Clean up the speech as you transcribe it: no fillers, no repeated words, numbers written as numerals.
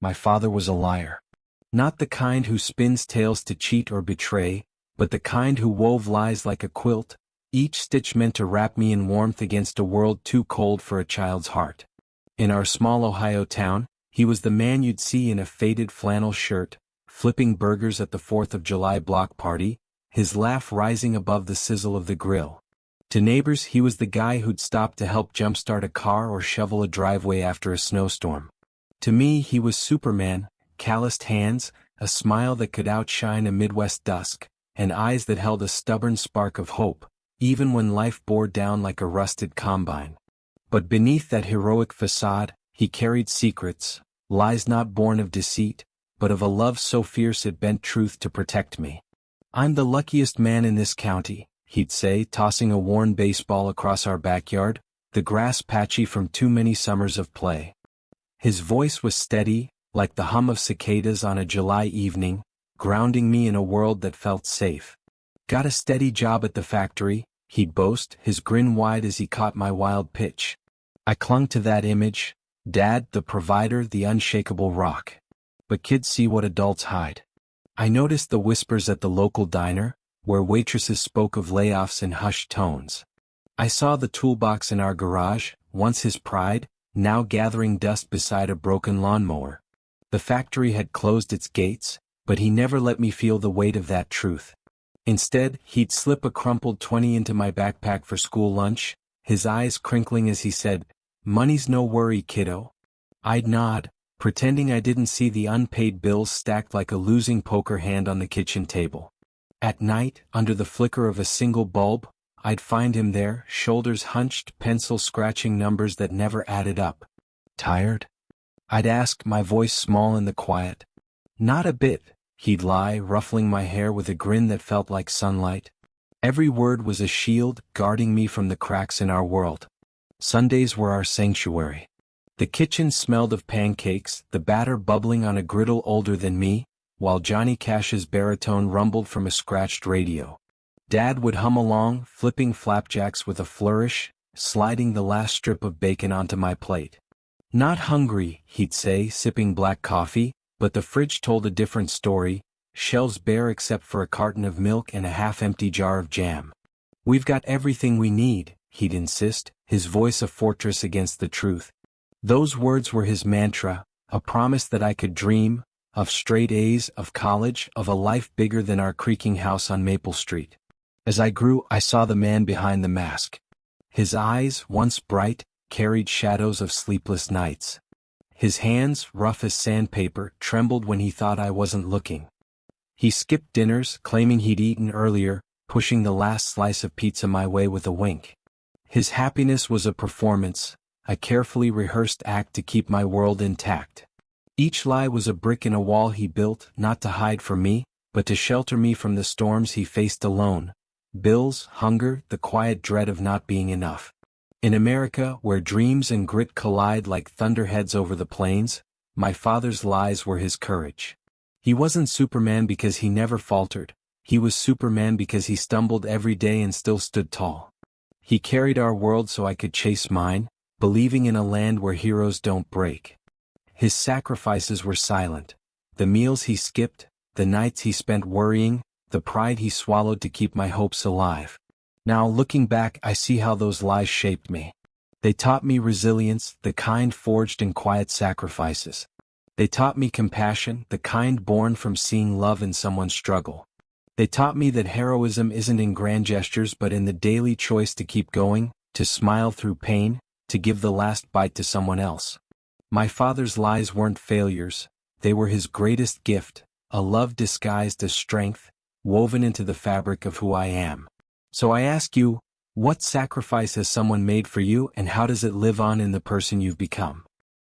my father was a liar. Not the kind who spins tales to cheat or betray, but the kind who wove lies like a quilt, each stitch meant to wrap me in warmth against a world too cold for a child's heart. In our small Ohio town, he was the man you'd see in a faded flannel shirt, flipping burgers at the 4th of July block party, his laugh rising above the sizzle of the grill. To neighbors, he was the guy who'd stop to help jumpstart a car or shovel a driveway after a snowstorm. To me, he was Superman, calloused hands, a smile that could outshine a Midwest dusk, and eyes that held a stubborn spark of hope, even when life bore down like a rusted combine. But beneath that heroic facade, he carried secrets, lies not born of deceit, but of a love so fierce it bent truth to protect me. "I'm the luckiest man in this county," he'd say, tossing a worn baseball across our backyard, the grass patchy from too many summers of play. His voice was steady, like the hum of cicadas on a July evening, grounding me in a world that felt safe. "Got a steady job at the factory," he'd boast, his grin wide as he caught my wild pitch. I clung to that image, Dad, the provider, the unshakable rock. But kids see what adults hide. I noticed the whispers at the local diner, where waitresses spoke of layoffs in hushed tones. I saw the toolbox in our garage, once his pride, now gathering dust beside a broken lawnmower. The factory had closed its gates, but he never let me feel the weight of that truth. Instead, he'd slip a crumpled 20 into my backpack for school lunch, his eyes crinkling as he said, "Money's no worry, kiddo." I'd nod, pretending I didn't see the unpaid bills stacked like a losing poker hand on the kitchen table. At night, under the flicker of a single bulb, I'd find him there, shoulders hunched, pencil scratching numbers that never added up. "Tired?" I'd ask, my voice small in the quiet. "Not a bit," he'd lie, ruffling my hair with a grin that felt like sunlight. Every word was a shield, guarding me from the cracks in our world. Sundays were our sanctuary. The kitchen smelled of pancakes, the batter bubbling on a griddle older than me, while Johnny Cash's baritone rumbled from a scratched radio. Dad would hum along, flipping flapjacks with a flourish, sliding the last strip of bacon onto my plate. "Not hungry," he'd say, sipping black coffee, but the fridge told a different story, shelves bare except for a carton of milk and a half-empty jar of jam. "We've got everything we need," he'd insist, his voice a fortress against the truth. Those words were his mantra, a promise that I could dream, of straight A's, of college, of a life bigger than our creaking house on Maple Street. As I grew, I saw the man behind the mask. His eyes, once bright, carried shadows of sleepless nights. His hands, rough as sandpaper, trembled when he thought I wasn't looking. He skipped dinners, claiming he'd eaten earlier, pushing the last slice of pizza my way with a wink. His happiness was a performance, a carefully rehearsed act to keep my world intact. Each lie was a brick in a wall he built, not to hide from me, but to shelter me from the storms he faced alone. Bills, hunger, the quiet dread of not being enough. In America, where dreams and grit collide like thunderheads over the plains, my father's lies were his courage. He wasn't Superman because he never faltered. He was Superman because he stumbled every day and still stood tall. He carried our world so I could chase mine, believing in a land where heroes don't break. His sacrifices were silent. The meals he skipped, the nights he spent worrying, the pride he swallowed to keep my hopes alive. Now, looking back, I see how those lies shaped me. They taught me resilience, the kind forged in quiet sacrifices. They taught me compassion, the kind born from seeing love in someone's struggle. They taught me that heroism isn't in grand gestures but in the daily choice to keep going, to smile through pain, to give the last bite to someone else. My father's lies weren't failures, they were his greatest gift, a love disguised as strength, woven into the fabric of who I am. So I ask you, what sacrifice has someone made for you and how does it live on in the person you've become?